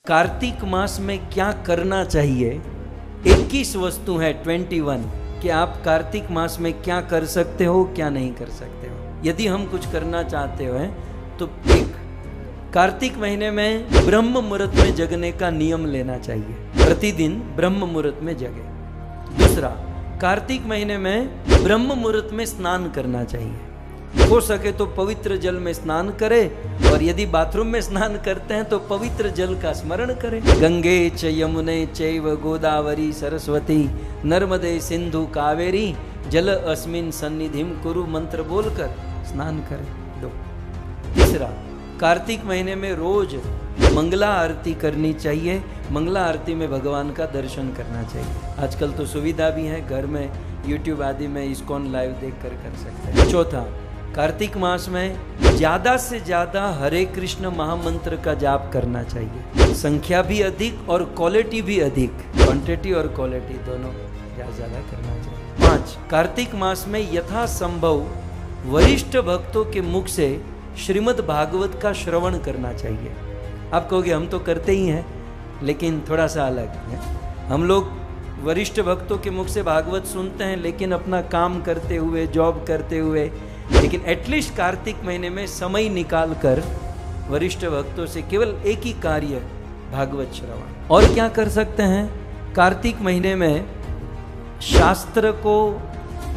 कार्तिक मास में क्या करना चाहिए। 21 वस्तु है 21 कि आप कार्तिक मास में क्या कर सकते हो, क्या नहीं कर सकते हो। यदि हम कुछ करना चाहते हो तो एक, कार्तिक महीने में ब्रह्म मुहूर्त में जगने का नियम लेना चाहिए, प्रतिदिन ब्रह्म मुहूर्त में जगे। दूसरा, कार्तिक महीने में ब्रह्म मुहूर्त में स्नान करना चाहिए। हो सके तो पवित्र जल में स्नान करें, और यदि बाथरूम में स्नान करते हैं तो पवित्र जल का स्मरण करें। गंगे च यमुने चैव गोदावरी सरस्वती नर्मदे सिंधु कावेरी जल अस्मिन सन्निधिम कुरु मंत्र बोलकर स्नान करें। दो, तीसरा, कार्तिक महीने में रोज मंगला आरती करनी चाहिए। मंगला आरती में भगवान का दर्शन करना चाहिए। आजकल तो सुविधा भी है, घर में YouTube आदि में ISKCON लाइव देख कर सकते हैं। चौथा, कार्तिक मास में ज्यादा से ज्यादा हरे कृष्ण महामंत्र का जाप करना चाहिए। संख्या भी अधिक और क्वालिटी भी अधिक, क्वांटिटी और क्वालिटी दोनों ज्यादा करना चाहिए। 5, कार्तिक मास में यथासंभव वरिष्ठ भक्तों के मुख से श्रीमद् भागवत का श्रवण करना चाहिए। आप कहोगे हम तो करते ही हैं, लेकिन थोड़ा सा अलग है। हम लोग वरिष्ठ भक्तों के मुख से भागवत सुनते हैं, लेकिन अपना काम करते हुए, जॉब करते हुए, लेकिन एटलीस्ट कार्तिक महीने में समय निकाल कर वरिष्ठ भक्तों से केवल एक ही कार्य, भागवत श्रवण। और क्या कर सकते हैं, कार्तिक महीने में शास्त्र को,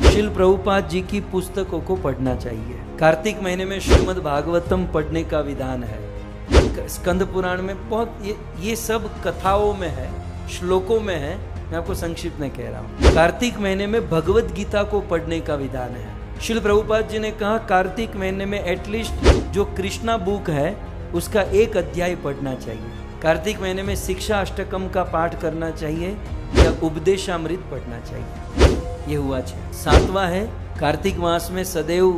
श्रील प्रभुपाद जी की पुस्तकों को पढ़ना चाहिए। कार्तिक महीने में श्रीमद् भागवतम पढ़ने का विधान है। स्कंद पुराण में बहुत ये सब कथाओं में है, श्लोकों में है। मैं आपको संक्षिप्त में कह रहा हूँ। कार्तिक महीने में भगवत गीता को पढ़ने का विधान है। श्रील प्रभुपाद जी ने कहा कार्तिक महीने में एटलीस्ट जो कृष्णा बुक है उसका एक अध्याय पढ़ना चाहिए। कार्तिक महीने में शिक्षा अष्टकम का पाठ करना चाहिए या उपदेशामृत पढ़ना चाहिए। ये हुआ 6। 7वां है, कार्तिक मास में सदैव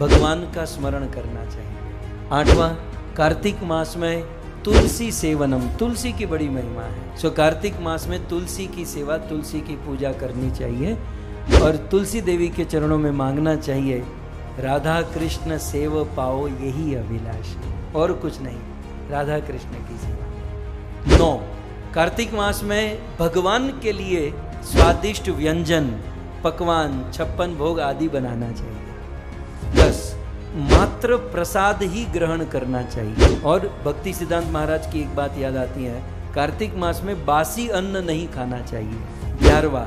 भगवान का स्मरण करना चाहिए। 8वां, कार्तिक मास में तुलसी सेवनम, तुलसी की बड़ी महिमा है। सो कार्तिक मास में तुलसी की सेवा, तुलसी की पूजा करनी चाहिए और तुलसी देवी के चरणों में मांगना चाहिए, राधा कृष्ण सेव पाओ यही अभिलाष, और कुछ नहीं, राधा कृष्ण की सेवा। 9, कार्तिक मास में भगवान के लिए स्वादिष्ट व्यंजन, पकवान, 56 भोग आदि बनाना चाहिए। 10, मात्र प्रसाद ही ग्रहण करना चाहिए। और भक्ति सिद्धांत महाराज की एक बात याद आती है, कार्तिक मास में बासी अन्न नहीं खाना चाहिए। 11वां,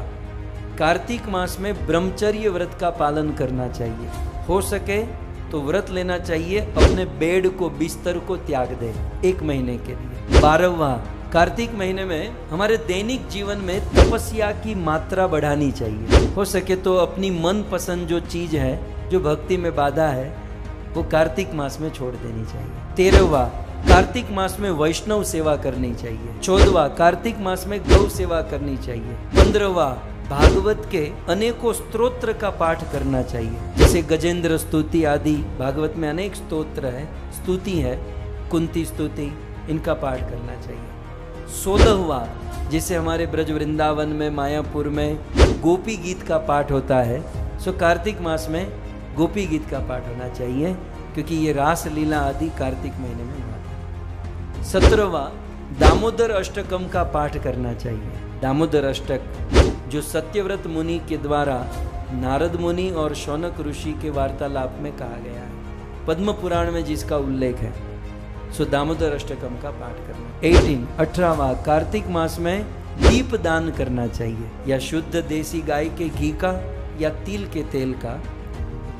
कार्तिक मास में ब्रह्मचर्य व्रत का पालन करना चाहिए। हो सके तो व्रत लेना चाहिए, अपने बेड को, बिस्तर को त्याग दे 1 महीने के लिए। 12वां, कार्तिक महीने में हमारे दैनिक जीवन में तपस्या की मात्रा बढ़ानी चाहिए। हो सके तो अपनी मन पसंद जो चीज है, जो भक्ति में बाधा है, वो कार्तिक मास में छोड़ देनी चाहिए। 13वां, कार्तिक मास में वैष्णव सेवा करनी चाहिए। 14वां, कार्तिक मास में गौ सेवा करनी चाहिए। 15वां, भागवत के अनेकों स्तोत्र का पाठ करना चाहिए, जैसे गजेंद्र स्तुति आदि। भागवत में अनेक स्तोत्र है, स्तुति है, कुंती स्तुति, इनका पाठ करना चाहिए। 16वां, जैसे हमारे ब्रज वृंदावन में, मायापुर में गोपी गीत का पाठ होता है, सो कार्तिक मास में गोपी गीत का पाठ होना चाहिए, क्योंकि ये रास लीला आदि कार्तिक महीने में होता है। 17वां, दामोदर अष्टकम का पाठ करना चाहिए। दामोदर अष्टक जो सत्यव्रत मुनि के द्वारा नारद मुनि और शौनक ऋषि के वार्तालाप में कहा गया है, पद्म पुराण में जिसका उल्लेख है, सो दामोदर अष्टकम का पाठ करना। 18वां, कार्तिक मास में दीप दान करना चाहिए, या शुद्ध देसी गाय के घी का या तिल के तेल का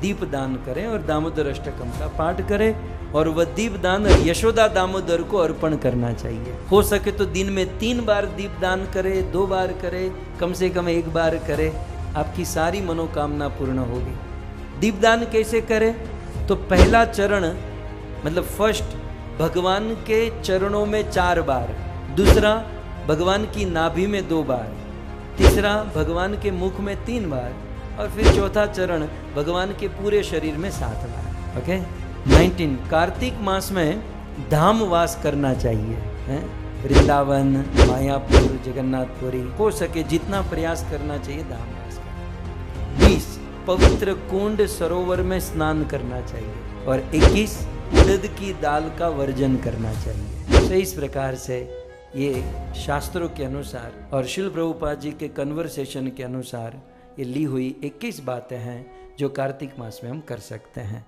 दीप दान करें और दामोदर अष्टकम का पाठ करें, और वह दीप दान यशोदा दामोदर को अर्पण करना चाहिए। हो सके तो दिन में 3 बार दीप दान करे, 2 बार करे, कम से कम 1 बार करे, आपकी सारी मनोकामना पूर्ण होगी। दीपदान कैसे करें, तो पहला चरण मतलब फर्स्ट भगवान के चरणों में 4 बार, दूसरा भगवान की नाभि में 2 बार, तीसरा भगवान के मुख में 3 बार, और फिर चौथा चरण भगवान के पूरे शरीर में 7 बार। ओके। 19, कार्तिक मास में धाम वास करना चाहिए, वृंदावन, मायापुर, जगन्नाथपुरी, हो सके जितना प्रयास करना चाहिए धाम वास करना। 20, पवित्र कुंड सरोवर में स्नान करना चाहिए। और 21, उड़द की दाल का वर्जन करना चाहिए। तो इस प्रकार से ये शास्त्रों के अनुसार और शिल प्रभुपाद जी के कन्वर्सेशन के अनुसार ये ली हुई 21 बातें हैं जो कार्तिक मास में हम कर सकते हैं।